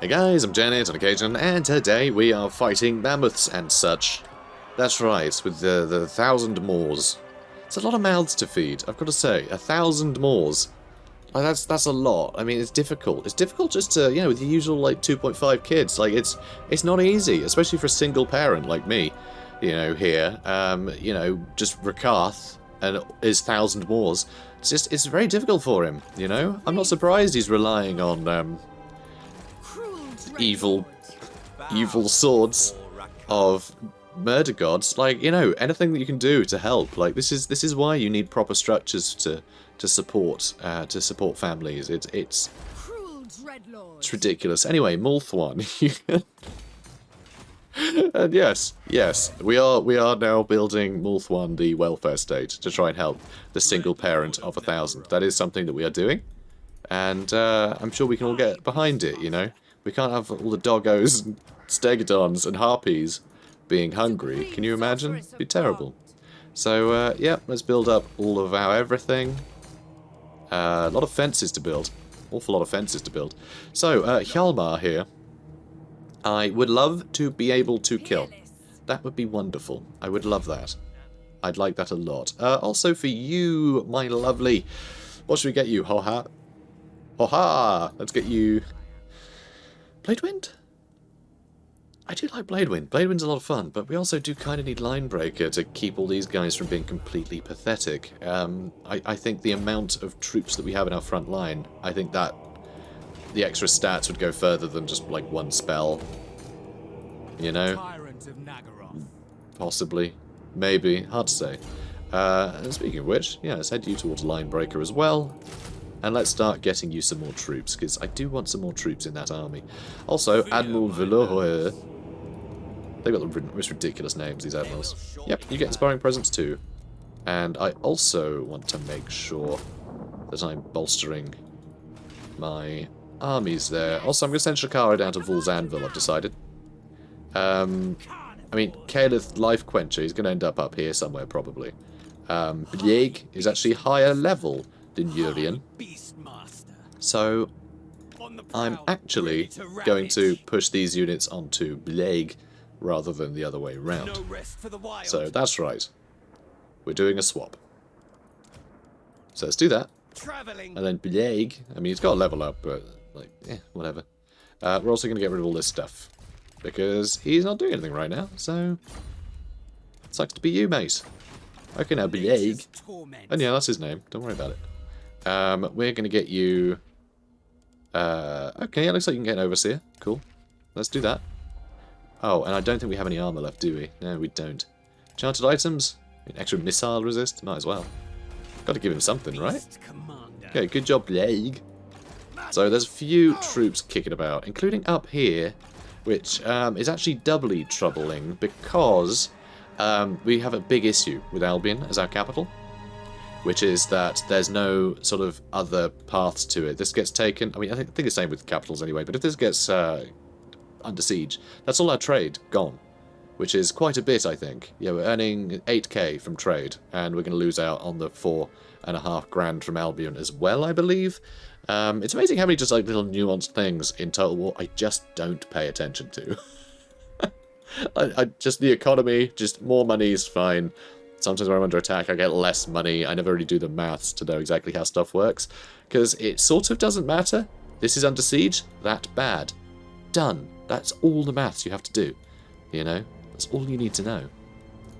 Hey guys, I'm Janet on occasion, and today we are fighting mammoths and such. That's right, with the 1,000 Moors. It's a lot of mouths to feed, I've got to say. 1,000 Moors. Like, that's a lot. I mean, it's difficult. It's difficult just to, you know, with the usual, like, 2.5 kids. Like, it's not easy, especially for a single parent like me, you know, here. You know, just Rakarth and his 1,000 Moors. It's very difficult for him, you know? I'm not surprised he's relying on, evil swords of murder gods. Like, you know, anything that you can do to help. Like, this is why you need proper structures to support families. It's ridiculous. Anyway, Ulthuan. And yes, we are now building Ulthuan, the welfare state, to try and help the single parent of 1,000. That is something that we are doing, and I'm sure we can all get behind it. You know. We can't have all the doggos and stegodons and harpies being hungry. Can you imagine? It'd be terrible. So, yeah, let's build up all of our everything. A lot of fences to build. Awful lot of fences to build. So, Hjalmar here. I would love to be able to kill. That would be wonderful. I would love that. I'd like that a lot. Also for you, my lovely... What should we get you? Ho-ha? Ho-ha! Let's get you... Bladewind? I do like Bladewind. Bladewind's a lot of fun, but we also do kind of need Linebreaker to keep all these guys from being completely pathetic. I think the amount of troops that we have in our front line, I think that the extra stats would go further than just, like, one spell. You know? Possibly. Maybe. Hard to say. And speaking of which, yeah, let's head you towards Linebreaker as well. And let's start getting you some more troops, because I do want some more troops in that army. Also, Admiral Valois. They've got the most ridiculous names, these admirals. Yep, you get inspiring presence too. And I also want to make sure that I'm bolstering my armies there. Also, I'm going to send Shakara down to Vul's Anvil, I've decided. I mean, Kalith Life Quencher, he's going to end up here somewhere, probably. Blieg is actually higher level than Urian. So, I'm actually going to push these units onto Blieg rather than the other way around. So, that's right. We're doing a swap. So, let's do that. And then Blieg, I mean, he's got a level up, but, like, whatever. We're also going to get rid of all this stuff. Because he's not doing anything right now, so... Sucks to be you, mate. Okay, now Blieg. And yeah, that's his name. Don't worry about it. We're going to get you... okay, it looks like you can get an Overseer. Cool. Let's do that. Oh, and I don't think we have any armor left, do we? No, we don't. Enchanted items? Extra missile resist? Might as well. Got to give him something, right? Okay, good job, Blieg. So there's a few troops kicking about, including up here, which is actually doubly troubling because we have a big issue with Albion as our capital. Which is that there's no sort of other paths to it. This gets taken... I mean, I think the same with capitals anyway, but if this gets under siege, that's all our trade gone. Which is quite a bit, I think. Yeah, we're earning 8k from trade, and we're going to lose out on the 4.5 grand from Albion as well, I believe. It's amazing how many just, like, little nuanced things in Total War I just don't pay attention to. Just the economy, just more money is fine. Sometimes when I'm under attack, I get less money. I never really do the maths to know exactly how stuff works. Because it sort of doesn't matter. This is under siege. That bad. Done. That's all the maths you have to do. You know? That's all you need to know.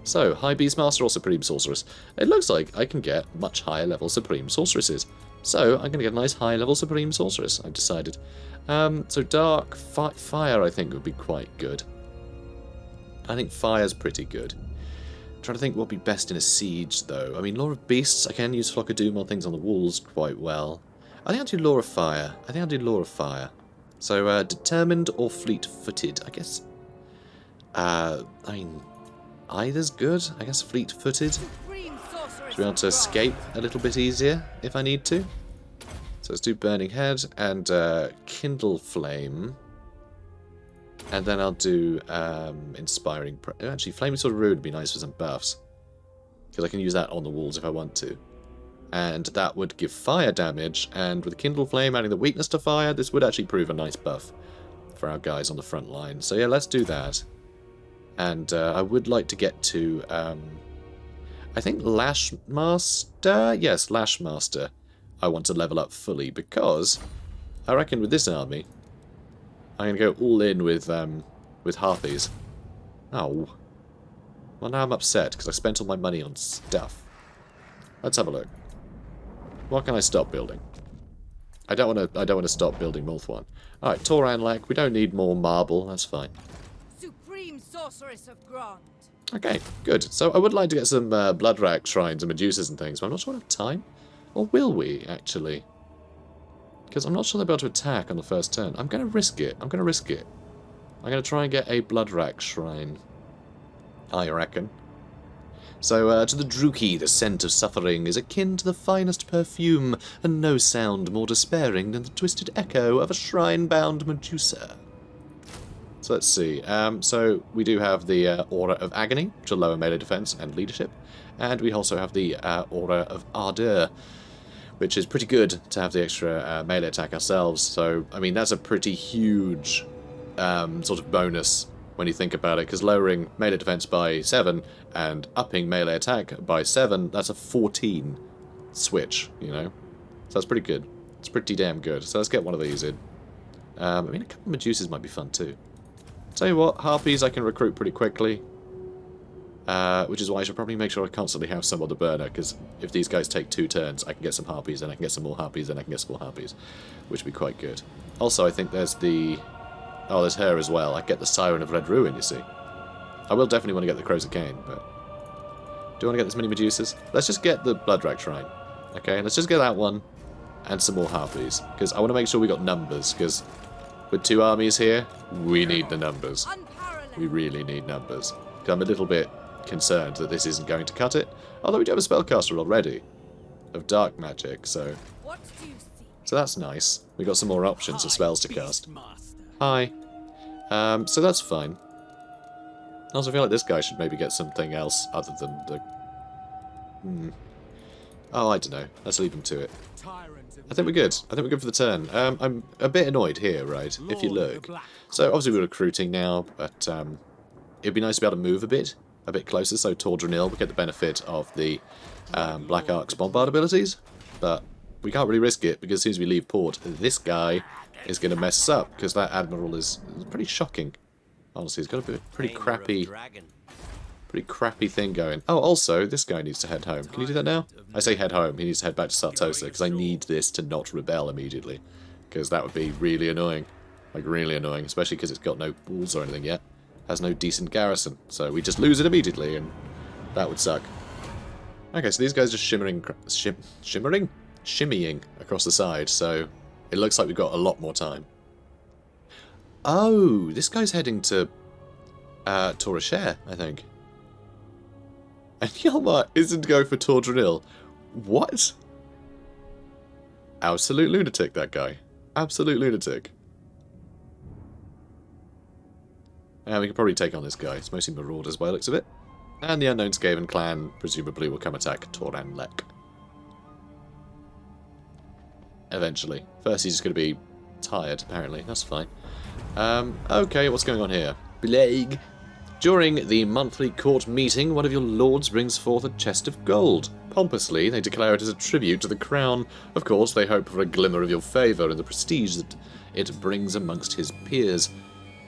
So, High Beastmaster or Supreme Sorceress. It looks like I can get much higher level Supreme Sorceresses. So, I'm going to get a nice high level Supreme Sorceress, I've decided. So, Dark Fire, I think, would be quite good. I think Fire's pretty good. Trying to think what would be best in a siege, though. I mean, Law of Beasts, I can use Flock of Doom on things on the walls quite well. I think I'll do Law of Fire. So, Determined or Fleet-Footed, I guess. I mean, either's good. I guess Fleet-Footed. Should be able to escape a little bit easier if I need to. So let's do Burning Head and Kindle Flame. And then I'll do Inspiring... Actually, Flaming Sword of Ruin would be nice for some buffs. Because I can use that on the walls if I want to. and that would give fire damage, and with Kindle Flame adding the weakness to fire, this would actually prove a nice buff for our guys on the front line. So yeah, let's do that. And I would like to get to, I think Lashmaster? Yes, Lashmaster. I want to level up fully because I reckon with this army, I'm going to go all in with Harpies. Oh. Well, now I'm upset because I spent all my money on stuff. Let's have a look. What can I stop building? I don't want to stop building Ulthuan. All right, Toranlek. We don't need more marble. That's fine. Supreme Sorceress of Grond. Okay, good. So I would like to get some Bloodwrack shrines and Medusas and things, but I'm not sure we have time. Or will we, actually? Because I'm not sure they'll be able to attack on the first turn. I'm going to risk it. I'm going to risk it. I'm going to try and get a Bloodwrack shrine, I reckon. So, to the Druki, the scent of suffering is akin to the finest perfume, and no sound more despairing than the twisted echo of a shrine-bound Medusa. So let's see. So we do have the Aura of Agony, which will lower melee defense and leadership, and we also have the Aura of Ardor, which is pretty good to have the extra melee attack ourselves. So, I mean, that's a pretty huge sort of bonus when you think about it, because lowering melee defense by 7 and upping melee attack by 7, that's a 14 switch, you know? So that's pretty good. It's pretty damn good. So let's get one of these in. I mean, a couple of Medusas might be fun too. Tell you what, Harpies I can recruit pretty quickly. Which is why I should probably make sure I constantly have some on the burner, because if these guys take 2 turns, I can get some Harpies, and I can get some more Harpies, and I can get some more Harpies, which would be quite good. Also, I think there's the... Oh, there's her as well. I get the Siren of Red Ruin, you see. I will definitely want to get the Crows of Cain, but... Do I want to get this many Medusas? Let's just get the Bloodwrack Shrine. Okay, let's just get that one, and some more Harpies, because I want to make sure we got numbers, because with 2 armies here, we need the numbers. We really need numbers. I'm a little bit concerned that this isn't going to cut it, although we do have a spellcaster already of dark magic, so that's nice. We got some more options of spells to cast. Hi. So that's fine. I also feel like this guy should maybe get something else other than the... Oh, I don't know. Let's leave him to it. I think we're good. I think we're good for the turn. I'm a bit annoyed here, right, if you look. So obviously we're recruiting now, but it'd be nice to be able to move a bit closer, so Tordranil will get the benefit of the Black Ark's Bombard abilities, but we can't really risk it, because as soon as we leave port, this guy is going to mess us up, because that Admiral is pretty shocking. Honestly, he's got a pretty crappy thing going. Oh, also, this guy needs to head home. Can you do that now? I say head home, he needs to head back to Sartosa, because I need this to not rebel immediately, because that would be really annoying. Like, really annoying, especially because it's got no walls or anything yet. Has no decent garrison, so we just lose it immediately, and that would suck. Okay, so these guys are shimmying across the side, so it looks like we've got a lot more time. Oh, this guy's heading to Torashare, I think. And Yalmar isn't going for Tordranil. What? Absolute lunatic, that guy. Absolute lunatic. And we can probably take on this guy. It's mostly Marauders by the looks of it. And the Unknown Skaven clan presumably will come attack Toranlek. Eventually. First he's just going to be tired, apparently. That's fine. Okay, what's going on here? Plague. During the monthly court meeting, one of your lords brings forth a chest of gold. Pompously, they declare it as a tribute to the crown. Of course, they hope for a glimmer of your favour and the prestige that it brings amongst his peers.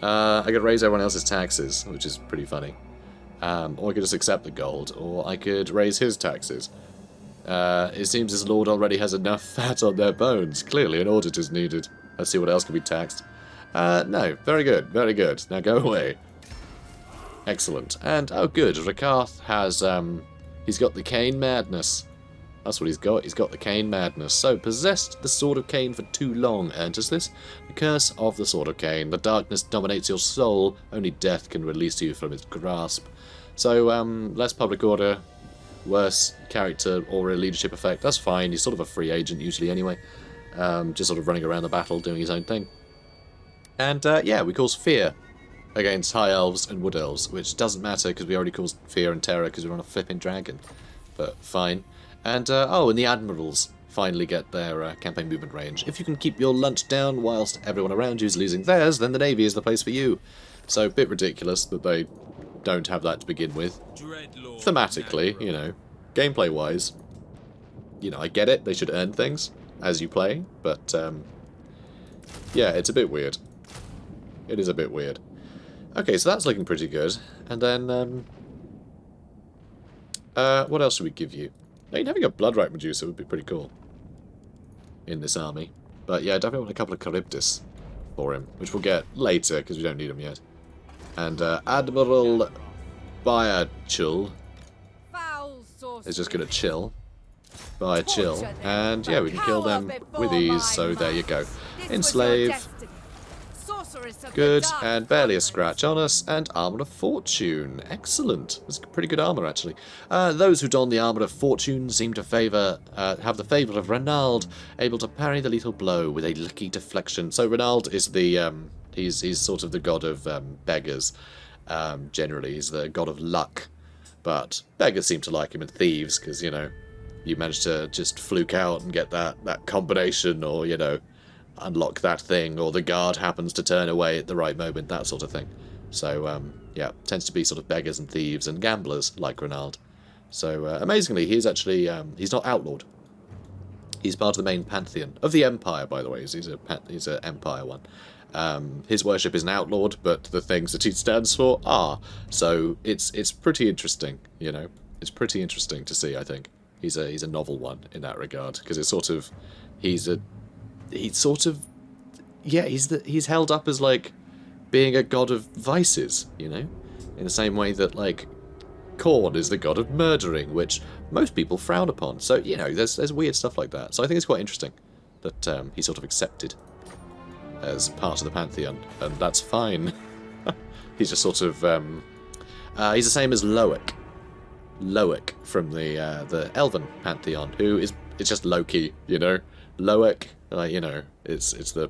I could raise everyone else's taxes, which is pretty funny. Or I could just accept the gold, or I could raise his taxes. It seems this lord already has enough fat on their bones. Clearly an audit is needed. Let's see what else can be taxed. No, very good, very good. Now go away. Excellent. And, oh good, Rakarth has, he's got the Cain Madness. That's what he's got. He's got the Cain Madness. So, possessed the Sword of Cain for too long enters this. The curse of the Sword of Cain. The darkness dominates your soul. Only death can release you from its grasp. So, less public order, worse character or a leadership effect. That's fine. He's sort of a free agent usually anyway. Just sort of running around the battle, doing his own thing. And, yeah, we cause fear against High Elves and Wood Elves, which doesn't matter because we already caused fear and terror because we're on a flipping dragon. But, fine. And, oh, and the Admirals. finally get their campaign movement range. If you can keep your lunch down whilst everyone around you is losing theirs, then the Navy is the place for you. So, a bit ridiculous that they don't have that to begin with. Thematically, you know, gameplay-wise, you know, I get it, they should earn things as you play, but, yeah, it's a bit weird. It is a bit weird. Okay, so that's looking pretty good. And then, what else should we give you? I mean, having a Bloodwrack Medusa would be pretty cool in this army. But yeah, I definitely want a couple of Charybdis for him, which we'll get later, because we don't need them yet. And Admiral Bayachul is just going to chill. Chill. And yeah, we can kill them with ease, so there you go. Enslave. Good, and barely a scratch on us, and Armour of Fortune. Excellent. That's pretty good armour, actually. Those who don the Armour of Fortune seem to have the favour of Renald, able to parry the lethal blow with a lucky deflection. So Renald is the, he's sort of the god of beggars, generally. He's the god of luck. But beggars seem to like him, and thieves, because, you know, you manage to just fluke out and get that combination, or, you know, unlock that thing, or the guard happens to turn away at the right moment, that sort of thing. So, yeah, tends to be sort of beggars and thieves and gamblers like Renald. So, amazingly, he's actually, he's not outlawed. He's part of the main pantheon. Of the Empire, by the way, he's an Empire one. His worship isn't outlawed, but the things that he stands for are. So, it's pretty interesting, you know. It's pretty interesting to see, I think. He's a novel one in that regard, because it's sort of, he's held up as, like, being a god of vices, you know? In the same way that, like, Khorne is the god of murdering, which most people frown upon. So, you know, there's weird stuff like that. So I think it's quite interesting that he's sort of accepted as part of the Pantheon, and that's fine. He's just sort of, he's the same as Loic. Loic from the Elven Pantheon, who is, it's just Loki, you know? Loic, you know, it's the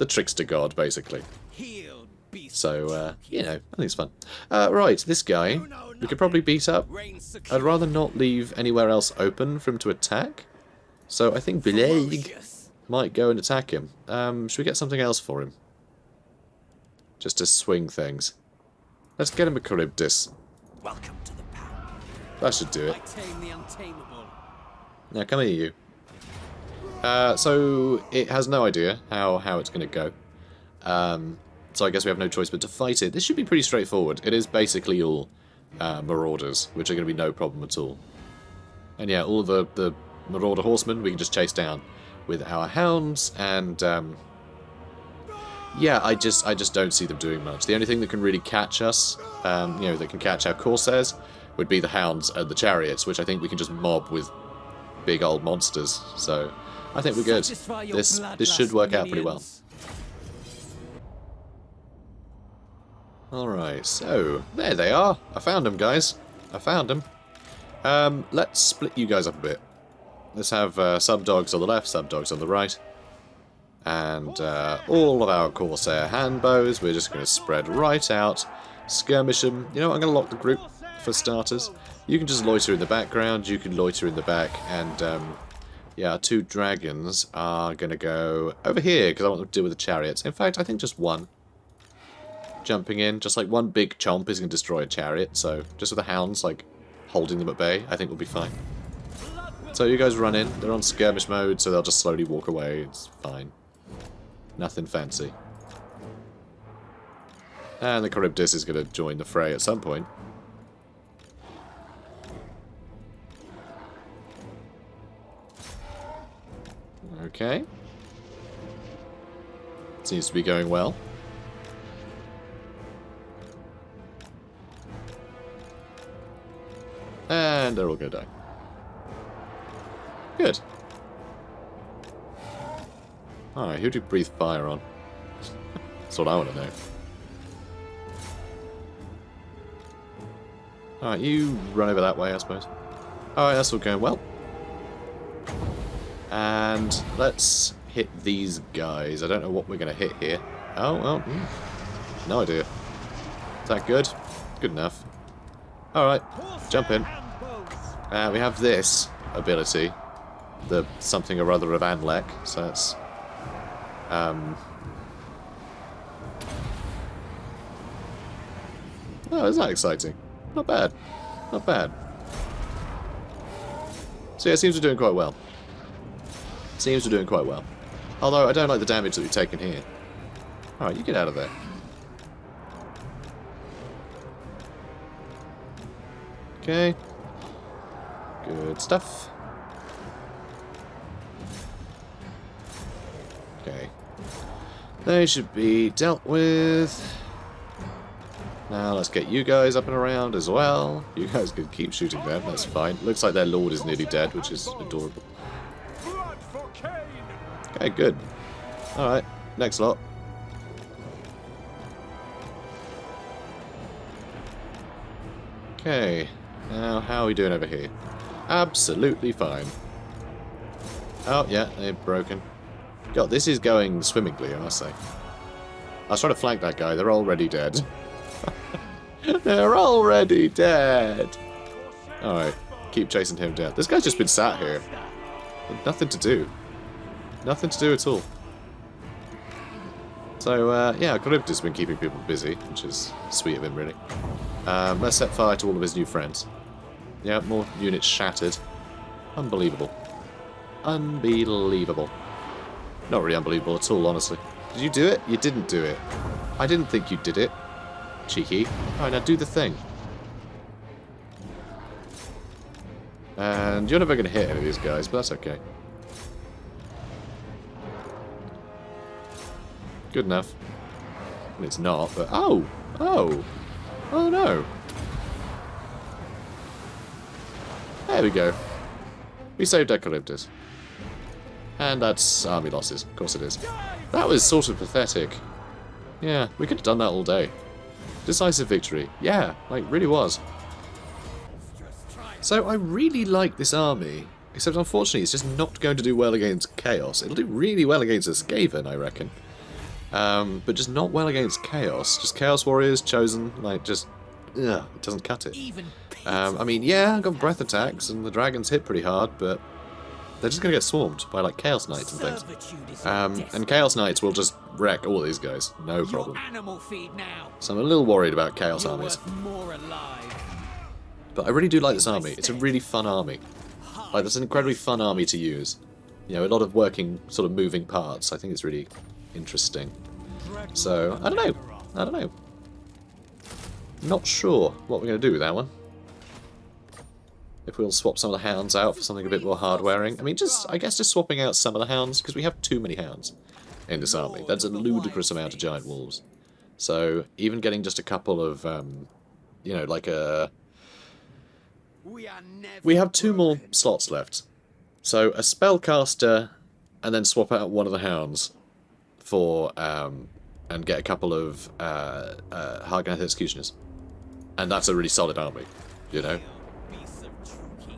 trickster god, basically. So, you know, I think it's fun. Right, this guy, we could probably beat up. I'd rather not leave anywhere else open for him to attack. So I think Beleg might go and attack him. Should we get something else for him? Just to swing things. Let's get him a Charybdis. Welcome to the power. That should do it. I tame the untamable. Now, come here, you. So, it has no idea how it's going to go. So I guess we have no choice but to fight it. This should be pretty straightforward. It is basically all marauders, which are going to be no problem at all. And yeah, all the marauder horsemen we can just chase down with our hounds, and yeah, I just don't see them doing much. The only thing that can really catch us, you know, that can catch our corsairs, would be the hounds and the chariots, which I think we can just mob with big old monsters. So I think we're good. This should work out pretty well. Alright, so there they are. I found them, guys. I found them. Let's split you guys up a bit. Let's have some dogs on the left, some dogs on the right. And all of our Corsair handbows, we're just going to spread right out. Skirmish them. You know what, I'm going to lock the group for starters. You can just loiter in the background, you can loiter in the back, and yeah, our two dragons are going to go over here, because I want them to deal with the chariots. In fact, I think just one. Jumping in, just like one big chomp is going to destroy a chariot, so just with the hounds, like, holding them at bay, I think we'll be fine. So you guys run in, they're on skirmish mode, so they'll just slowly walk away, it's fine. Nothing fancy. And the Charybdis is going to join the fray at some point. Okay. Seems to be going well. And they're all going to die. Good. Alright, who do you breathe fire on? That's what I want to know. Alright, you run over that way, I suppose. Alright, that's all going well. And let's hit these guys. I don't know what we're going to hit here. Oh, well, no idea. Is that good? Good enough. Alright, jump in. We have this ability, the something or other of Anlek, so that's... Oh, isn't that exciting? Not bad. Not bad. So yeah, it seems we're doing quite well. Seems we're doing quite well. Although, I don't like the damage that we've taken here. Alright, you get out of there. Okay. Good stuff. Okay. They should be dealt with. Now let's get you guys up and around as well. You guys can keep shooting them, that's fine. Looks like their lord is nearly dead, which is adorable. Okay, good. Alright, next lot. Okay, now how are we doing over here? Absolutely fine. Oh, yeah, they're broken. God, this is going swimmingly, I must say. I was trying to flank that guy, they're already dead. They're already dead! Alright, keep chasing him down. This guy's just been sat here. With nothing to do. Nothing to do at all. So, yeah, Charybdis has been keeping people busy, which is sweet of him, really. Let's set fire to all of his new friends. Yeah, more units shattered. Unbelievable. Unbelievable. Not really unbelievable at all, honestly. Did you do it? You didn't do it. I didn't think you did it. Cheeky. Alright, now do the thing. And you're never going to hit any of these guys, but that's okay. Good enough. And it's not, but... Oh! Oh! Oh no! There we go. We saved our Charybdis. And that's army losses. Of course it is. That was sort of pathetic. Yeah, we could have done that all day. Decisive victory. Yeah, like, really was. So, I really like this army. Except, unfortunately, it's just not going to do well against Chaos. It'll do really well against a Skaven, I reckon. But just not well against Chaos. Just Chaos Warriors, Chosen, like, just... Ugh, it doesn't cut it. I mean, yeah, I've got breath attacks, and the dragons hit pretty hard, but... They're just going to get swarmed by, like, Chaos Knights and things. And Chaos Knights will just wreck all these guys. No problem. So I'm a little worried about Chaos armies. But I really do like this army. It's a really fun army. Like, it's an incredibly fun army to use. You know, a lot of working, sort of moving parts. I think it's really interesting. So, I don't know. I don't know. Not sure what we're going to do with that one. If we'll swap some of the hounds out for something a bit more hard-wearing. I mean, I guess just swapping out some of the hounds, because we have too many hounds in this army. That's a ludicrous amount of giant wolves. So, even getting just a couple of, you know, like a... We have 2 more slots left. So, a spellcaster, and then swap out one of the hounds for, and get a couple of Harganeth Executioners. And that's a really solid army, you know?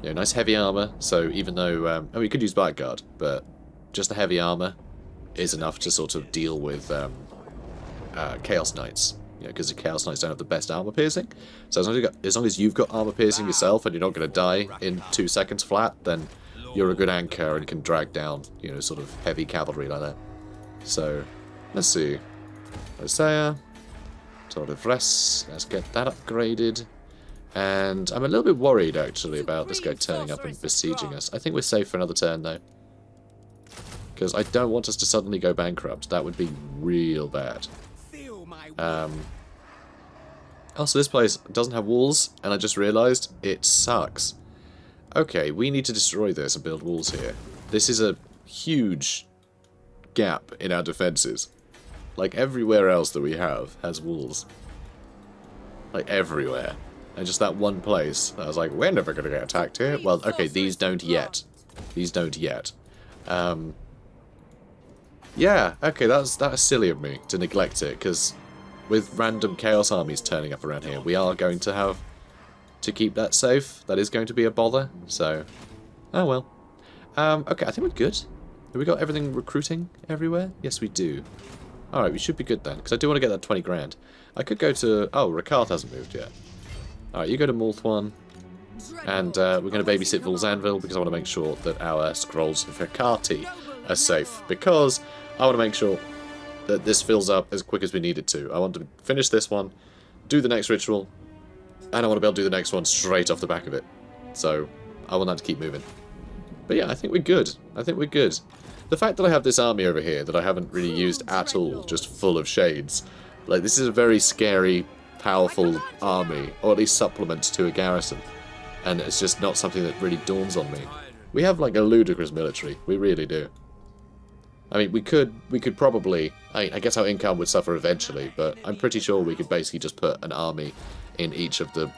Yeah, nice heavy armor, so even though... oh, we could use Blackguard, but just the heavy armor is enough to sort of deal with Chaos Knights. You know, because the Chaos Knights don't have the best armor piercing. So as long as you've got armor piercing yourself and you're not going to die in 2 seconds flat, then you're a good anchor and can drag down, you know, sort of heavy cavalry like that. So, let's see. Isaiah, Tour de Vres, let's get that upgraded. And I'm a little bit worried, actually, about this guy turning up and besieging us. I think we're safe for another turn, though. Because I don't want us to suddenly go bankrupt. That would be real bad. Also, this place doesn't have walls, and I just realised it sucks. Okay, we need to destroy this and build walls here. This is a huge gap in our defences. Like, everywhere else that we have has walls. Like, everywhere. And just that one place, I was like, we're never going to get attacked here. Well, okay, these don't yet. These don't yet. Yeah, okay, that was silly of me to neglect it, because with random Chaos armies turning up around here, we are going to have to keep that safe. That is going to be a bother, so... Oh well. Okay, I think we're good. Have we got everything recruiting everywhere? Yes, we do. Alright, we should be good then, because I do want to get that 20 grand. I could go to... Oh, Rakarth hasn't moved yet. Alright, you go to Ulthuan. And we're going to babysit Vul's Anvil because I want to make sure that our scrolls of Hecate are safe. Because I want to make sure that this fills up as quick as we need it to. I want to finish this one, do the next ritual, and I want to be able to do the next one straight off the back of it. So I want that to keep moving. But yeah, I think we're good. I think we're good. The fact that I have this army over here that I haven't really used at all, just full of shades. Like, this is a very scary, powerful army, or at least supplement to a garrison. And it's just not something that really dawns on me. We have, like, a ludicrous military. We really do. I mean, we could probably... I guess our income would suffer eventually, but I'm pretty sure we could basically just put an army in each of the,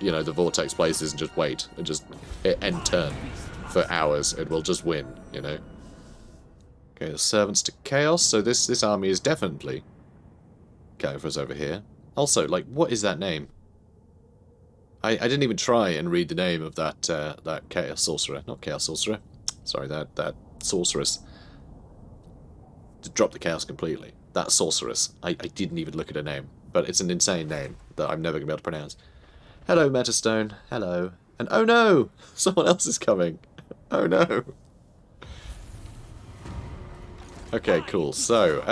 you know, the Vortex places and just wait. And just hit end turn for hours, and we'll just win, you know? Okay, the Servants to Chaos. So this army is definitely going for us over here. Also, like, what is that name? I didn't even try and read the name of that that Chaos Sorcerer. Not Chaos Sorcerer. Sorry, that Sorceress. To drop the Chaos completely. That Sorceress. I didn't even look at her name. But it's an insane name that I'm never going to be able to pronounce. Hello, Metastone. Hello. And oh no! Someone else is coming. Oh no. Okay, cool. So,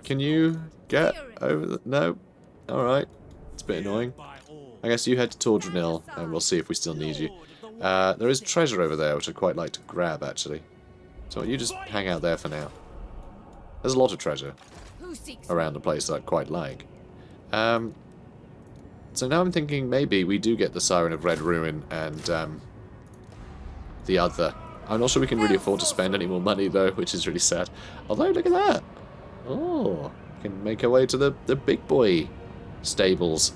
can you get over the... No? Alright. It's a bit annoying. I guess you head to Tordranil, and we'll see if we still need you. There is treasure over there, which I'd quite like to grab, actually. So you just hang out there for now. There's a lot of treasure around the place that I'd quite like. So now I'm thinking maybe we do get the Siren of Red Ruin and the other. I'm not sure we can really afford to spend any more money, though, which is really sad. Although, look at that! Oh, we can make our way to the big boy stables.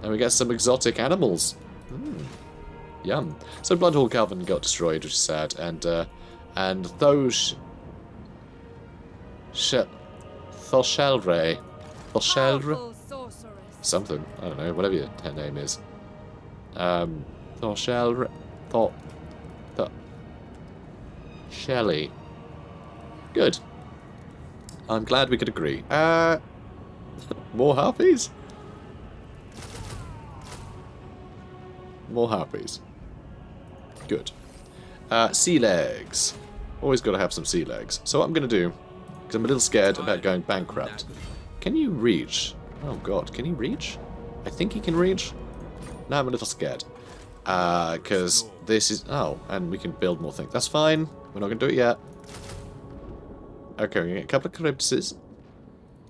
And we get some exotic animals. Yum. So Bloodhall Cavern got destroyed, which is sad, and those Thoshelre. Something. I don't know, whatever your name is. Thoshelre. Shelley. Good. I'm glad we could agree. More harpies? More harpies. Good. Sea legs. Always got to have some sea legs. So what I'm going to do, because I'm a little scared about going bankrupt. Can you reach? Oh god, can he reach? I think he can reach. Now I'm a little scared. Because this is... Oh, and we can build more things. That's fine. We're not going to do it yet. Okay, we're going to get a couple of Charybdises.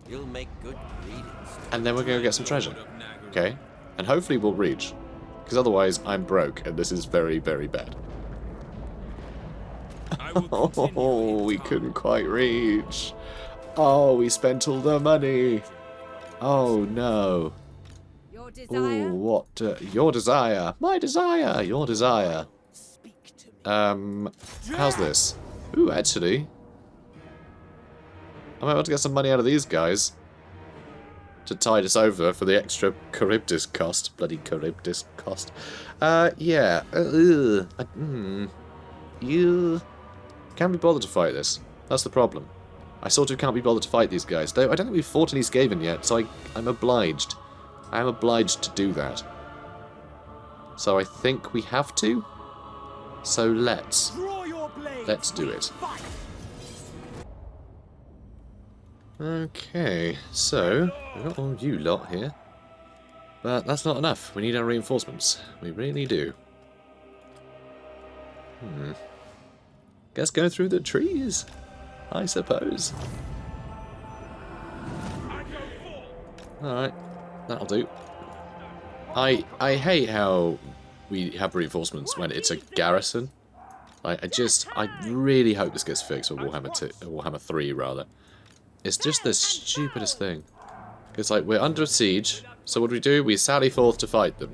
You'll make good readings. And then we're going to get some treasure. Okay? And hopefully we'll reach. Because otherwise I'm broke, and this is very, very bad. Oh, we couldn't quite reach. Oh, we spent all the money. Oh, no. Your desire? Ooh, what? Your desire. My desire. Your desire. Speak to me. How's this? Ooh, actually. I might want to get some money out of these guys. To tide us over for the extra Charybdis cost. Bloody Charybdis cost. Yeah. You can't be bothered to fight this. That's the problem. I sort of can't be bothered to fight these guys. Though I don't think we've fought any Skaven yet, so I'm obliged. I am obliged to do that. So I think we have to. So let's do it. Okay, so we've got all you lot here. But that's not enough. We need our reinforcements. We really do. Guess go through the trees, I suppose. Alright, that'll do. I hate how we have reinforcements when it's a garrison. I really hope this gets fixed with Warhammer 3 rather. It's just the stupidest thing. It's like, we're under siege, so what do? We sally forth to fight them.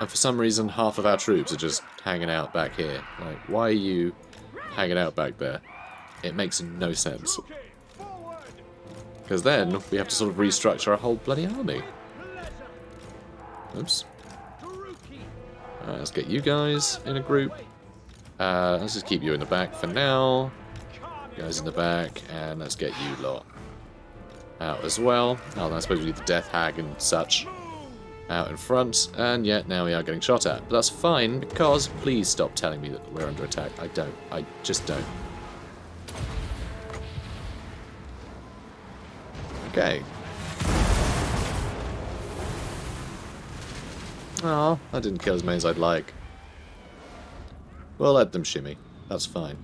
And for some reason, half of our troops are just hanging out back here. Like, why are you hanging out back there? It makes no sense. Because then, we have to sort of restructure our whole bloody army. Oops. Alright, let's get you guys in a group. Let's just keep you in the back for now. You guys in the back, and let's get you lot out as well. Oh, I suppose we need the Death Hag and such. out in front, and yet now we are getting shot at. But that's fine, because please stop telling me that we're under attack. I don't. I just don't. Okay. Oh, I didn't kill as many as I'd like. We'll let them shimmy. That's fine.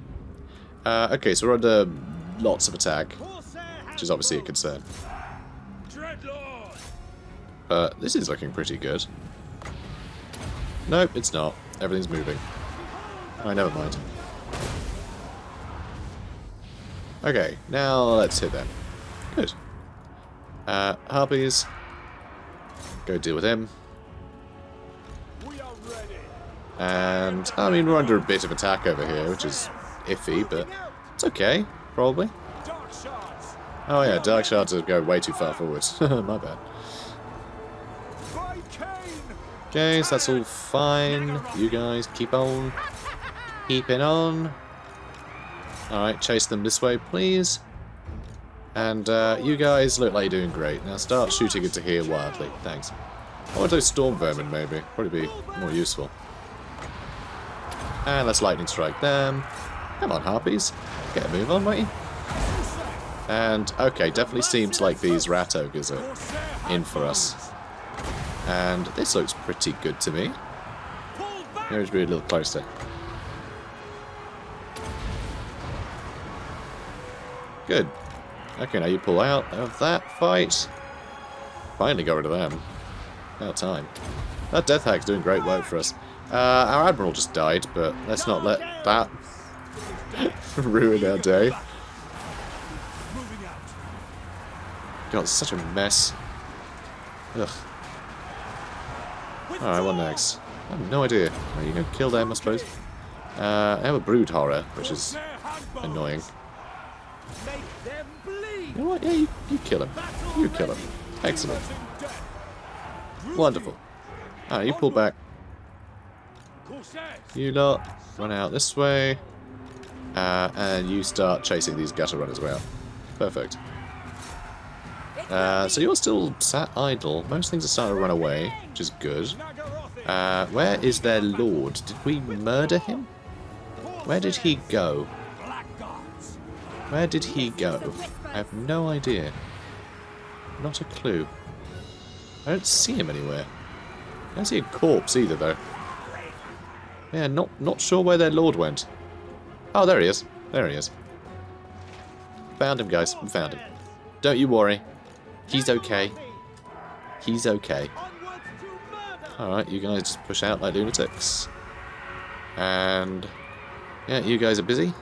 Okay, so we're under lots of attack, which is obviously a concern. This is looking pretty good. Nope, it's not. Everything's moving. Alright, never mind. Okay, now let's hit them. Good. Harpies. Go deal with him. And, I mean, we're under a bit of attack over here, which is iffy, but it's okay, probably. Oh yeah, Dark Shards go way too far forwards. My bad. Okay, so that's all fine. You guys keep on. Keeping on. Alright, chase them this way, please. And you guys look like you're doing great. Now start shooting into here wildly. Thanks. I want those storm vermin, maybe. Probably be more useful. And let's lightning strike them. Come on, Harpies. Get a move on, won't you? And, okay, definitely seems like these rat ogres are in for us. And this looks pretty good to me. Maybe we should be a little closer. Good. Okay, now you pull out of that fight. Finally got rid of them. About time. That Death Hag's doing great work for us. Our Admiral just died, but let's not let that ruin our day. God, it's such a mess. Ugh. Alright, what next? I have no idea. Are you going to kill them, I suppose? I have a Brood Horror, which is annoying. You know what? Yeah, you kill him. You kill him. Excellent. Wonderful. Alright, you pull back. You lot run out this way. And you start chasing these gutter runners away. Perfect. So you're still sat idle. Most things are starting to run away, which is good. Where is their lord? Did we murder him? Where did he go? Where did he go? I have no idea. Not a clue. I don't see him anywhere. I don't see a corpse either, though. Yeah, not sure where their lord went. Oh, there he is. There he is. Found him, guys. We found him. Don't you worry. He's okay. He's okay. Alright, you guys just push out like lunatics. And yeah, you guys are busy.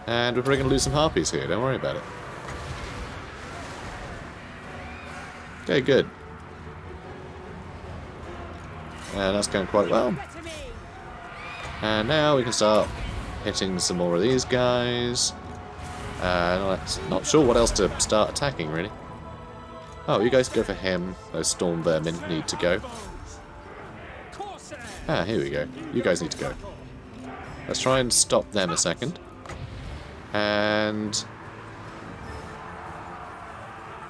And we're probably going to lose some harpies here. Don't worry about it. Okay, good. And that's going quite well. And now we can start hitting some more of these guys. Not sure what else to start attacking, really. Oh, you guys go for him. Those storm vermin need to go. Ah, here we go. You guys need to go. Let's try and stop them a second. And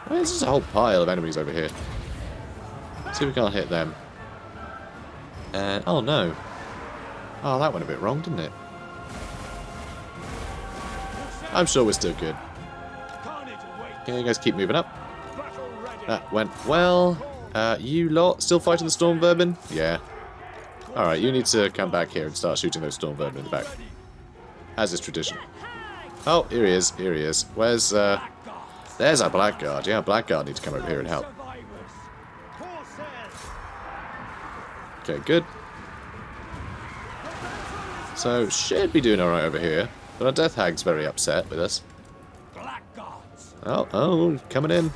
there's just a whole pile of enemies over here. See if we can't hit them. And oh no. Oh, that went a bit wrong, didn't it? I'm sure we're still good. Okay, you guys keep moving up. That went well. You lot still fighting the storm vermin? Yeah. Alright, you need to come back here and start shooting those storm vermin in the back. As is tradition. Oh, here he is. Here he is. Where's, there's our Blackguard. Yeah, Blackguard need to come over here and help. Okay, good. So, should be doing alright over here. But our Death Hag's very upset with us. Oh, coming in.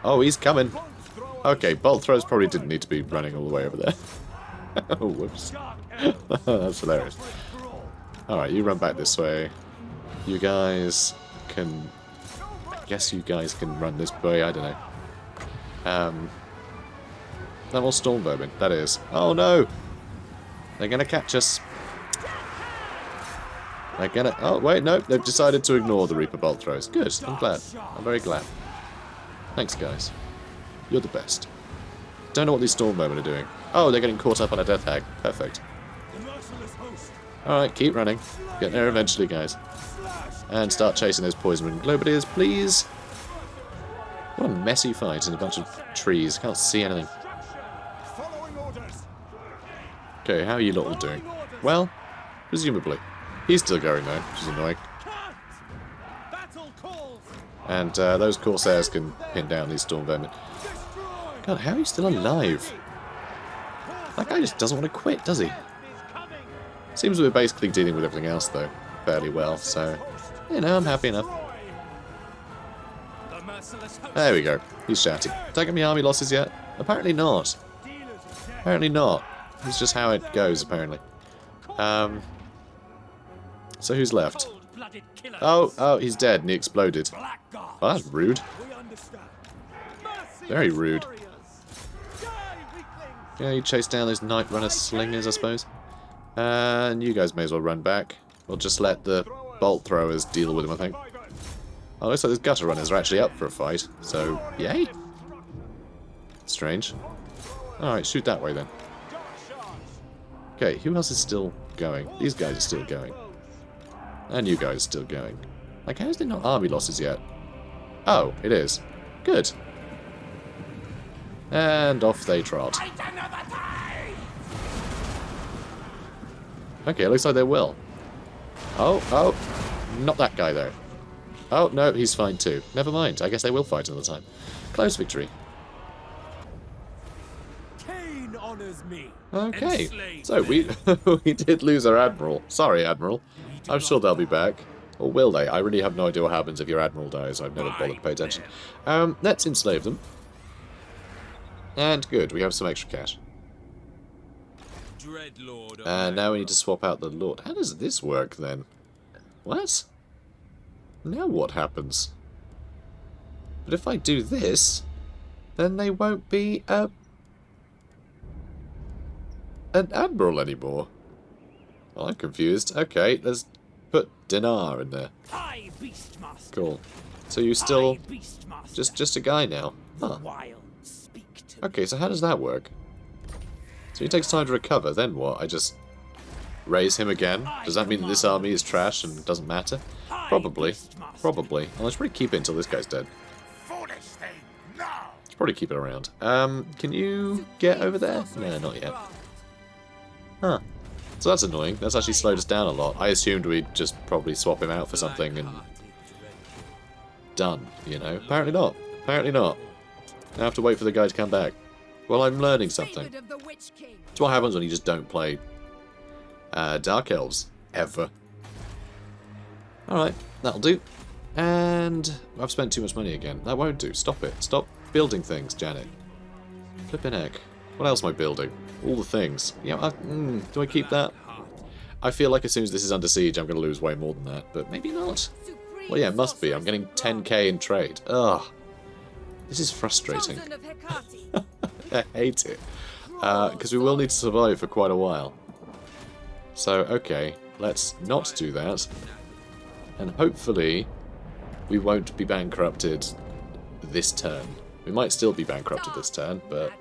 Oh, he's coming. Okay, bolt throws probably didn't need to be running all the way over there. Oh, whoops. That's hilarious. Alright, you run back this way. You guys can... I guess you guys can run this way, I don't know. That was storm vermin, that is. Oh no! They're gonna catch us. They're gonna... Oh, wait, no. They've decided to ignore the Reaper bolt throws. Good, I'm glad. I'm very glad. Thanks, guys. You're the best. don't know what these Stormvermin are doing. Oh, they're getting caught up on a Death Hag. Perfect. Alright, keep running. Get there eventually, guys. And start chasing those Poison Globadiers, please. What a messy fight in a bunch of trees. Can't see anything. Okay, how are you lot all doing? Well, presumably. He's still going though, which is annoying. And those Corsairs can pin down these Stormvermin. God, how are you still alive? That guy just doesn't want to quit, does he? Seems we're basically dealing with everything else though, fairly well, so, you know, I'm happy enough. There we go. He's shouting. Don't get me army losses yet? Apparently not. Apparently not. It's just how it goes, apparently. So who's left? Oh, he's dead and he exploded. Oh, that's rude. Very rude. Yeah, you chase down those Night Runner slingers, I suppose. And you guys may as well run back. We'll just let the bolt throwers deal with them, I think. Oh, looks like those gutter runners are actually up for a fight. So, yay. Strange. Alright, shoot that way then. Okay, who else is still going? These guys are still going. And you guys are still going. Like, how is there not army losses yet? Oh, it is. Good. And off they trot. Okay, it looks like they will. Oh, not that guy though. Oh, no, he's fine too. Never mind, I guess they will fight another time. Close victory. Okay, so we we did lose our Admiral. Sorry, Admiral. I'm sure they'll be back. Or will they? I really have no idea what happens if your Admiral dies. I've never bothered to pay attention. Let's enslave them. And good, we have some extra cash. And now we need to swap out the Lord. How does this work then? What? Now what happens? But if I do this, then they won't be an Admiral anymore. Well, I'm confused. Okay, let's put Dinar in there. Cool. So you still just a guy now. Huh. Okay, so how does that work? So he takes time to recover, then what? I just raise him again? Does that mean that this army is trash and doesn't matter? Probably. Probably. Well, let's probably keep it until this guy's dead. Let's probably keep it around. Can you get over there? No, not yet. Huh. So that's annoying. That's actually slowed us down a lot. I assumed we'd just probably swap him out for something and... done, you know? Apparently not. Apparently not. I have to wait for the guy to come back. Well, I'm learning something. It's what happens when you just don't play Dark Elves. Ever. Alright, that'll do. And I've spent too much money again. That won't do. Stop it. Stop building things, Janet. Flippin' heck. What else am I building? All the things. Yeah, do I keep that? I feel like as soon as this is under siege, I'm going to lose way more than that. But maybe not. Well, yeah, it must be. I'm getting 10k in trade. Ugh. This is frustrating. I hate it. Because we will need to survive for quite a while. So, okay. Let's not do that. And hopefully, we won't be bankrupted this turn. We might still be bankrupted this turn, but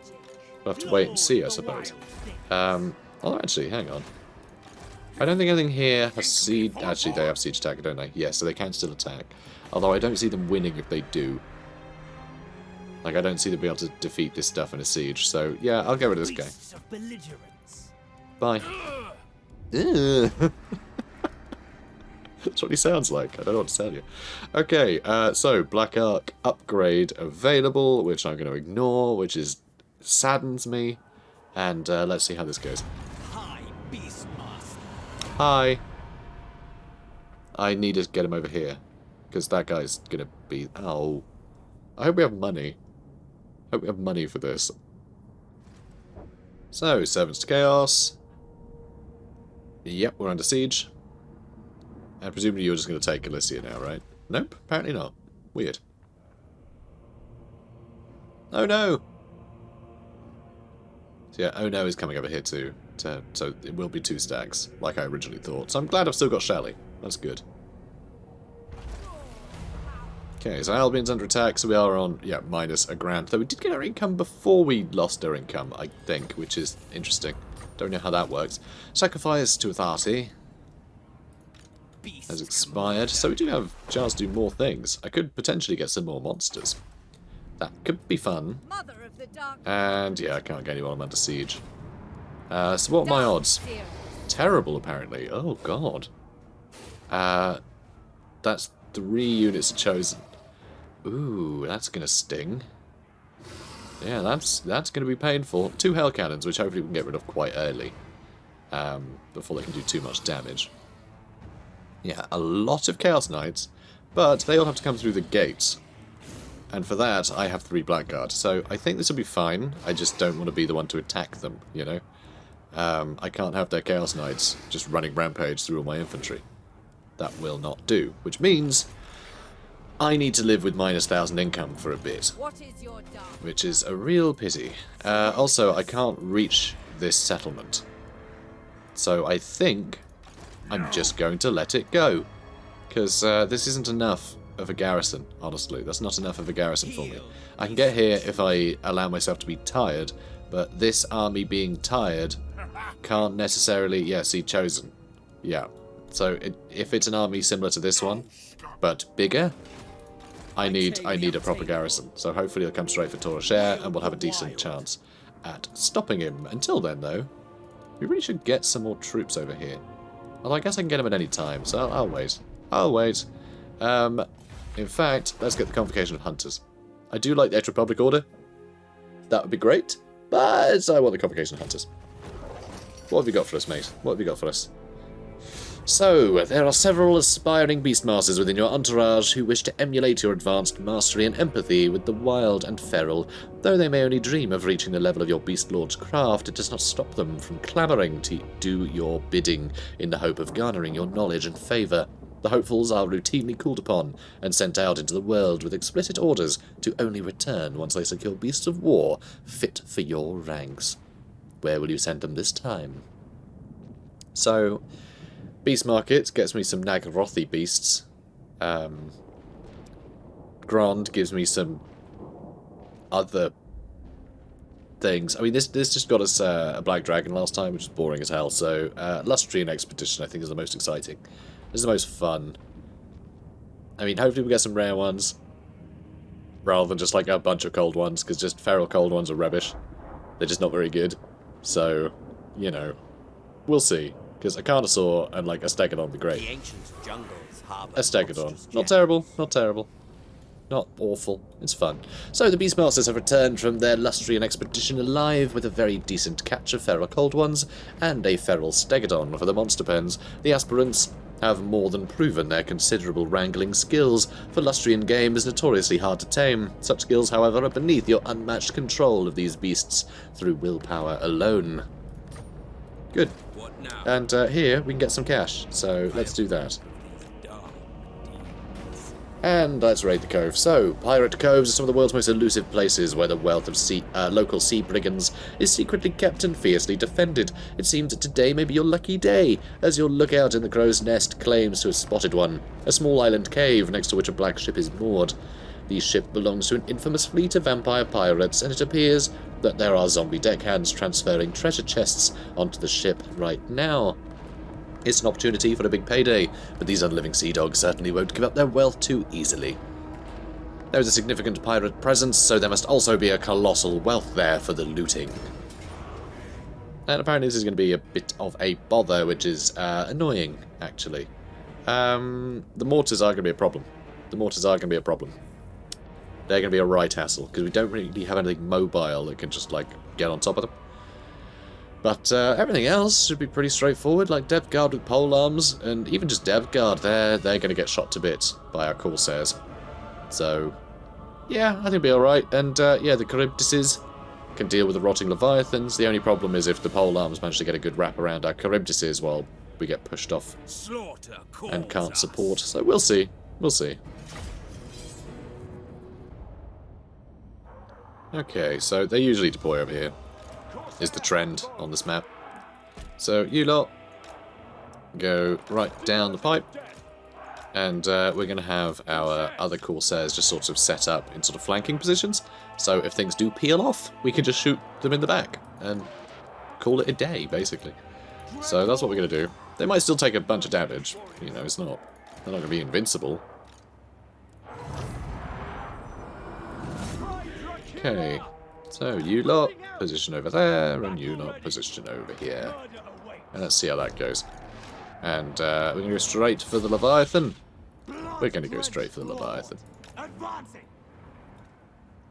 we'll have to wait and see, I suppose. Oh, actually, hang on. I don't think anything here has siege... Actually, they have siege attack, don't they? Yeah, so they can still attack. Although I don't see them winning if they do. Like, I don't see them be able to defeat this stuff in a siege. So, yeah, I'll get rid of this guy. Bye. That's what he sounds like. I don't know what to tell you. Okay, so Black Ark upgrade available, which I'm going to ignore, which is saddens me. And let's see how this goes. Hi. I need to get him over here, because that guy's going to be... Oh. I hope we have money. I hope we have money for this. So, Servants to Chaos. Yep, we're under siege. And presumably you're just going to take Elysia now, right? Nope, apparently not. Weird. Oh no! So yeah, oh no is coming over here too. So it will be 2 stacks, like I originally thought. So I'm glad I've still got Shelley. That's good. Okay, so Albion's under attack, so we are on, yeah, minus a grand. Though we did get our income before we lost our income, I think, which is interesting. Don't know how that works. Sacrifice to Authority has expired, so we do have a chance to do more things. I could potentially get some more monsters. That could be fun. Mother of the Dark And, yeah, I can't get anyone under siege. So what are my odds? Terrible, apparently. Oh, God. That's 3 units chosen. Ooh, that's going to sting. Yeah, that's going to be painful. 2 Hell Cannons, which hopefully we can get rid of quite early. Before they can do too much damage. Yeah, a lot of Chaos Knights, but they all have to come through the gates. And for that, I have 3 Blackguard. So I think this will be fine. I just don't want to be the one to attack them, you know? I can't have their Chaos Knights just running rampage through all my infantry. That will not do. Which means I need to live with minus 1,000 income for a bit. What is your dark? Which is a real pity. Also, I can't reach this settlement. So I think I'm just going to let it go. Because this isn't enough of a garrison, honestly. That's not enough of a garrison for me. I can get here if I allow myself to be tired, but this army being tired can't necessarily... Yeah, see, chosen. Yeah. So if it's an army similar to this one, but bigger, I need a proper garrison. So hopefully he'll come straight for Torosher, and we'll have a decent chance at stopping him. Until then, though, we really should get some more troops over here. Although I guess I can get them at any time, so I'll wait. I'll wait. In fact, let's get the Convocation of Hunters. I do like the Extra Republic Order. That would be great, but I want the Convocation of Hunters. What have you got for us, mate? What have you got for us? So, there are several aspiring beastmasters within your entourage who wish to emulate your advanced mastery and empathy with the wild and feral. Though they may only dream of reaching the level of your Beastlord's craft, it does not stop them from clamouring to do your bidding in the hope of garnering your knowledge and favour. The hopefuls are routinely called upon and sent out into the world with explicit orders to only return once they secure beasts of war fit for your ranks. Where will you send them this time? So, Beast Market gets me some Nagrothy beasts. Grond gives me some other things. I mean, this just got us a Black Dragon last time, which is boring as hell. So, Lustrian Expedition, I think, is the most exciting. This is the most fun. I mean, hopefully we get some rare ones, rather than just like a bunch of cold ones, because just feral cold ones are rubbish. They're just not very good. So, you know, we'll see. Because a Carnosaur and like a Stegodon would be great. The ancient jungles harbor A Stegodon. monstrous Not terrible, not terrible. Not awful. It's fun. So the Beastmasters have returned from their Lustrian expedition alive with a very decent catch of feral cold ones and a feral Stegodon for the monster pens. The aspirants have more than proven their considerable wrangling skills, for Lustrian game is notoriously hard to tame. Such skills, however, are beneath your unmatched control of these beasts through willpower alone. Good. What now? And here we can get some cash, so let's do that. And let's raid the Cove. So, pirate coves are some of the world's most elusive places where the wealth of local sea brigands is secretly kept and fiercely defended. It seems that today may be your lucky day, as your lookout in the Crow's Nest claims to have spotted one, a small island cave next to which a black ship is moored. The ship belongs to an infamous fleet of vampire pirates, and it appears that there are zombie deckhands transferring treasure chests onto the ship right now. It's an opportunity for a big payday, but these unliving sea dogs certainly won't give up their wealth too easily. There is a significant pirate presence, so there must also be a colossal wealth there for the looting. And apparently this is going to be a bit of a bother, which is annoying, actually. The mortars are going to be a problem. The mortars are going to be a problem. They're going to be a right hassle, because we don't really have anything mobile that can just, like, get on top of them. But everything else should be pretty straightforward, like depth guard with pole arms, and even just depth guard, they're going to get shot to bits by our Corsairs. So, yeah, I think it'll be alright. And, yeah, the Charybdises can deal with the rotting Leviathans. The only problem is if the pole arms manage to get a good wrap around our Charybdises, well, we get pushed off and can't support. So we'll see. We'll see. Okay, so they usually deploy over here. Is the trend on this map. So you lot go right down the pipe And we're going to have our other Corsairs just sort of set up in sort of flanking positions. So if things do peel off, we can just shoot them in the back and call it a day, basically. So that's what we're going to do. They might still take a bunch of damage. You know, they're not going to be invincible. Okay, so you lot position over there, and you lot position over here. And let's see how that goes. And we're going to go straight for the Leviathan. We're going to go straight for the Leviathan.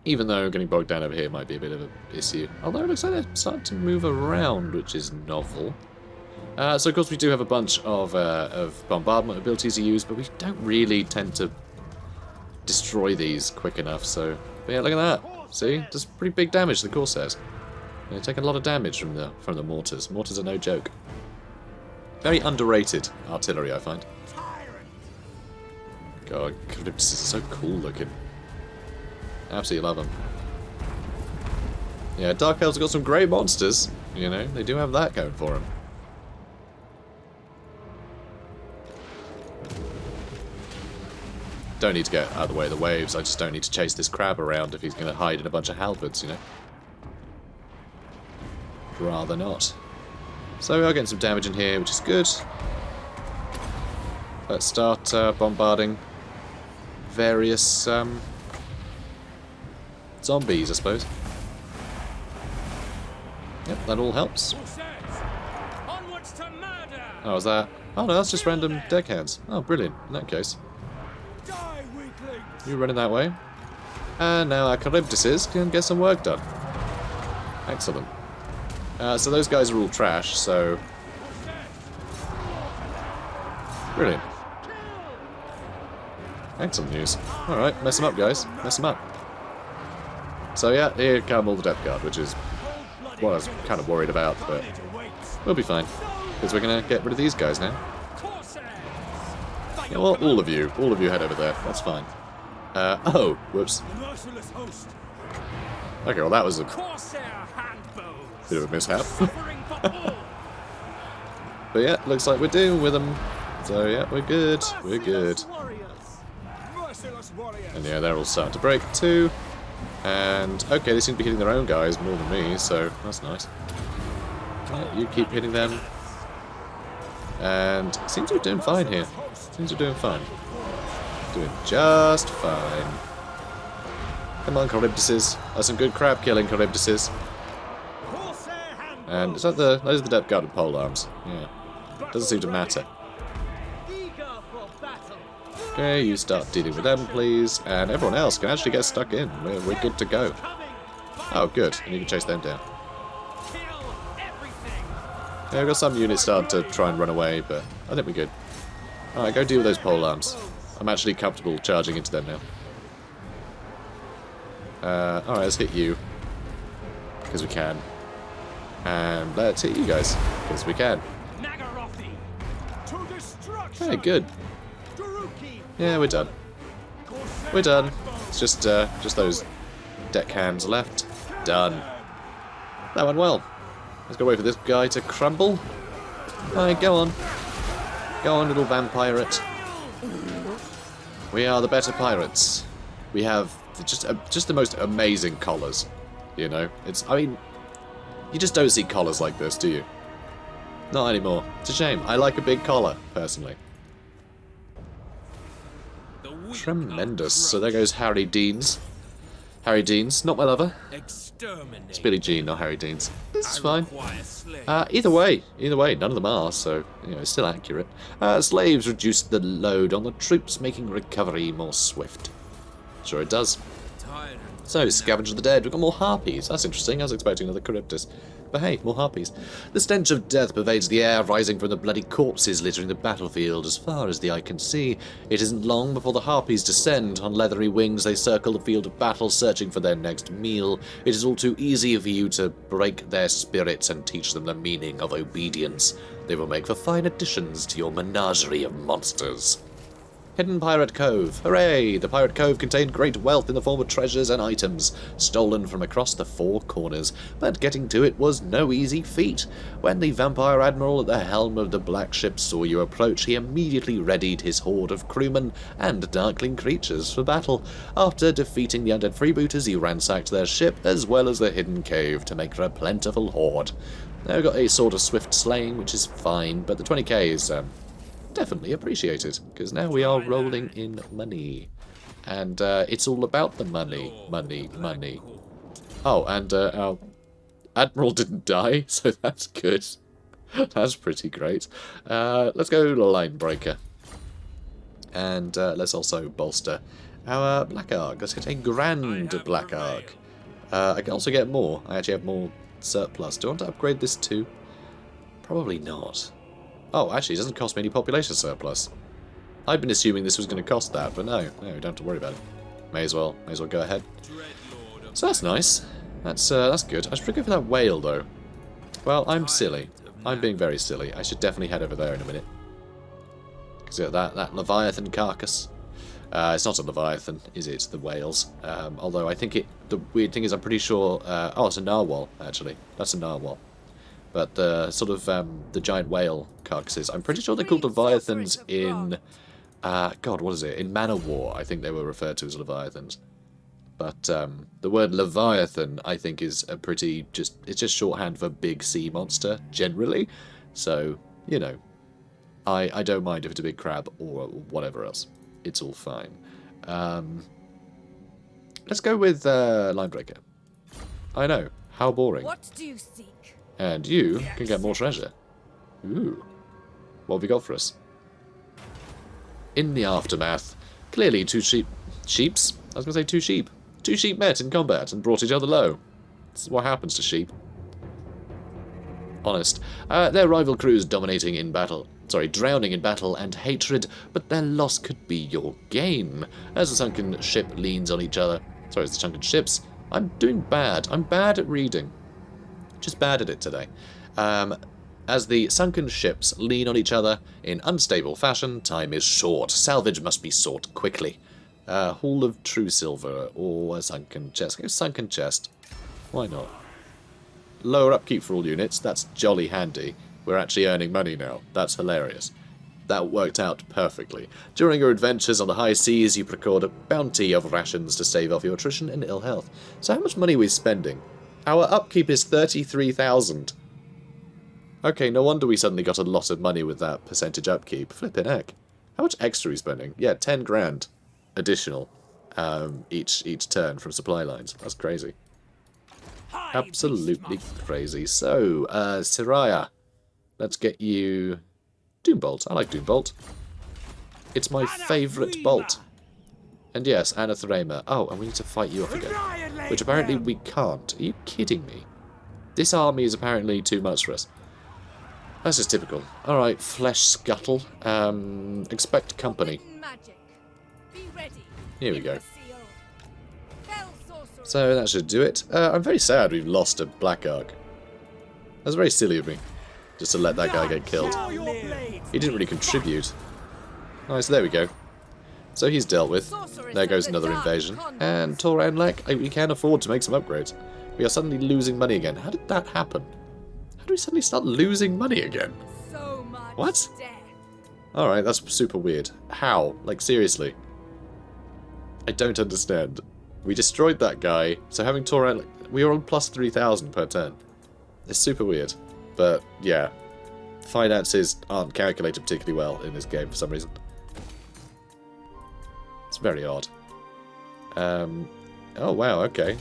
Even though getting bogged down over here might be a bit of an issue. Although it looks like they're starting to move around, which is novel. So of course we do have a bunch of bombardment abilities to use, but we don't really tend to destroy these quick enough. So, but yeah, look at that. See, does pretty big damage to the Corsairs. They're taking a lot of damage from the mortars. Mortars are no joke. Very underrated artillery, I find. God, this is so cool looking. Absolutely love them. Yeah, Dark Elves have got some great monsters. You know, they do have that going for them. Don't need to get out of the way of the waves. I just don't need to chase this crab around if he's going to hide in a bunch of halberds, you know. Rather not. So we are getting some damage in here, which is good. Let's start bombarding various zombies, I suppose. Yep, that all helps. Oh, is that? Oh no, that's just random deckhands. Oh, brilliant. In that case. You running that way. And now our Charybdises can get some work done. Excellent. So those guys are all trash, so... Brilliant. Excellent news. Alright, mess them up, guys. Mess them up. So yeah, here come all the Death Guard, which is what I was kind of worried about, but we'll be fine. Because we're going to get rid of these guys now. Yeah, well, all of you head over there. That's fine. Oh, whoops. Okay, well that was a bit of a mishap. But yeah, looks like we're dealing with them. So yeah, we're good. We're good. And yeah, they're all starting to break too. And okay, they seem to be hitting their own guys more than me, so that's nice. Yeah, you keep hitting them. And it seems we're doing fine here. Seems we're doing fine. Doing just fine. Come on, Charybdises. That's some good crab killing, Charybdises. And is that those are the Depth Guard and pole arms? Yeah. Doesn't seem to matter. Okay, you start dealing with them, please. And everyone else can actually get stuck in. We're good to go. Oh, good. And you can chase them down. Yeah, we've got some units starting to try and run away, but I think we're good. Alright, go deal with those pole arms. I'm actually comfortable charging into them now. Alright, let's hit you. Because we can. And let's hit you guys. Because we can. Okay, good. Yeah, we're done. We're done. It's just those deckhands left. Done. That went well. Let's go wait for this guy to crumble. Alright, go on. Go on, little vampirate. We are the better pirates. We have just the most amazing collars. You know, I mean, you just don't see collars like this, do you? Not anymore. It's a shame. I like a big collar, personally. Tremendous. So there goes Harry Deans. Harry Deans, not my lover. It's Billie Jean, not Harry Deans. It's fine. Either way, none of them are, so you know, it's still accurate. Slaves reduce the load on the troops, making recovery more swift. Sure it does. So, Scavenger the Dead. We've got more harpies. That's interesting. I was expecting another Charybdis. But hey, more harpies. The stench of death pervades the air, rising from the bloody corpses littering the battlefield as far as the eye can see. It isn't long before the harpies descend. On leathery wings, they circle the field of battle, searching for their next meal. It is all too easy for you to break their spirits and teach them the meaning of obedience. They will make for fine additions to your menagerie of monsters. Hidden Pirate Cove. Hooray! The Pirate Cove contained great wealth in the form of treasures and items, stolen from across the four corners, but getting to it was no easy feat. When the Vampire Admiral at the helm of the Black Ship saw you approach, he immediately readied his horde of crewmen and darkling creatures for battle. After defeating the undead freebooters, he ransacked their ship as well as the hidden cave to make for a plentiful horde. Now got a sort of swift slaying, which is fine, but the 20k is definitely appreciated, because now we are rolling in money. And it's all about the money, money, money. Oh, and our Admiral didn't die, so that's good. That's pretty great. Let's go Linebreaker. And let's also bolster our Black Arg. Let's get a Grand Black Arg. I can also get more. I actually have more surplus. Do I want to upgrade this too? Probably not. Oh, actually, it doesn't cost me any population surplus. I've been assuming this was going to cost that, but no, we don't have to worry about it. May as well go ahead. So that's nice. That's good. I should go for that whale though. Well, I'm silly. I'm being very silly. I should definitely head over there in a minute. Because that Leviathan carcass. It's not a Leviathan, is it? The whales. Although I think the weird thing is I'm pretty sure... oh, it's a narwhal, actually. That's a narwhal. But the sort of the giant whale carcasses, I'm pretty sure they're called Leviathans in... God, what is it? In Man of War, I think they were referred to as Leviathans. But the word Leviathan, I think, is a pretty... It's just shorthand for big sea monster, generally. So, you know, I don't mind if it's a big crab or whatever else. It's all fine. Let's go with Linebreaker. I know, how boring. What do you seek? And you can get more treasure. Ooh. What have we got for us? In the aftermath, clearly two sheeps? I was going to say two sheep. Two sheep met in combat and brought each other low. This is what happens to sheep. Honest. Their rival crews drowning in battle and hatred, but their loss could be your gain. As the sunken ship leans on each other... Sorry, it's the sunken ships. I'm doing bad. I'm bad at reading. Just bad at it today. As the sunken ships lean on each other in unstable fashion, time is short. Salvage must be sought quickly. Haul of true silver or a sunken chest. Go sunken chest. Why not? Lower upkeep for all units. That's jolly handy. We're actually earning money now. That's hilarious. That worked out perfectly. During your adventures on the high seas, you procured a bounty of rations to stave off your attrition and ill health. So how much money are we spending? Our upkeep is 33,000. Okay, no wonder we suddenly got a lot of money with that percentage upkeep. Flippin' heck. How much extra are we spending? Yeah, 10 grand additional each turn from supply lines. That's crazy. Absolutely crazy. So, Siraya, let's get you Doombolt. I like Doombolt. It's my favourite bolt. And yes, Anathrema. Oh, and we need to fight you off again. Which apparently we can't. Are you kidding me? This army is apparently too much for us. That's just typical. Alright, Flesh Scuttle. Expect company. Here we go. So that should do it. I'm very sad we've lost a Black Arg. That's very silly of me. Just to let that guy get killed. He didn't really contribute. Alright, so there we go. So he's dealt with. There goes another invasion. And Toranlek, we can afford to make some upgrades. We are suddenly losing money again. How did that happen? How do we suddenly start losing money again? What? Alright, that's super weird. How? Like, seriously. I don't understand. We destroyed that guy, so having Toranlek... We were on plus 3,000 per turn. It's super weird. But, yeah. Finances aren't calculated particularly well in this game for some reason. It's very odd. Oh, wow, okay.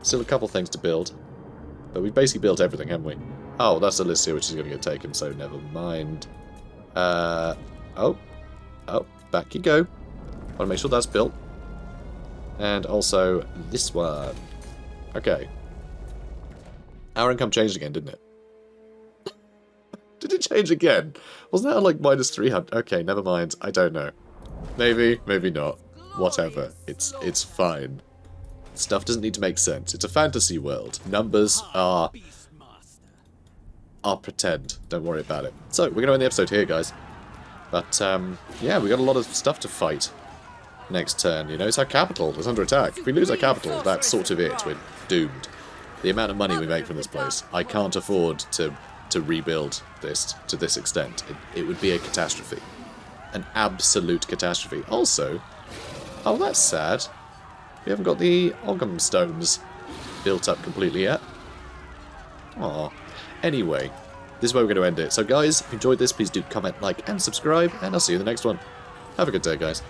Still a couple things to build. But we've basically built everything, haven't we? Oh, that's a list here which is going to get taken, so never mind. Oh, back you go. Want to make sure that's built. And also this one. Okay. Our income changed again, didn't it? Did it change again? Wasn't that like minus 300? Okay, never mind. I don't know. Maybe, maybe not. Whatever. It's fine. Stuff doesn't need to make sense. It's a fantasy world. Numbers are pretend. Don't worry about it. So, we're going to end the episode here, guys. But, yeah, we got a lot of stuff to fight next turn, you know. It's our capital that's under attack. If we lose our capital, that's sort of it. We're doomed. The amount of money we make from this place, I can't afford to rebuild this to this extent. It would be a catastrophe. An absolute catastrophe. Also, oh, that's sad. We haven't got the Ogham stones built up completely yet. Aw. Anyway, this is where we're going to end it. So guys, if you enjoyed this, please do comment, like, and subscribe, and I'll see you in the next one. Have a good day, guys.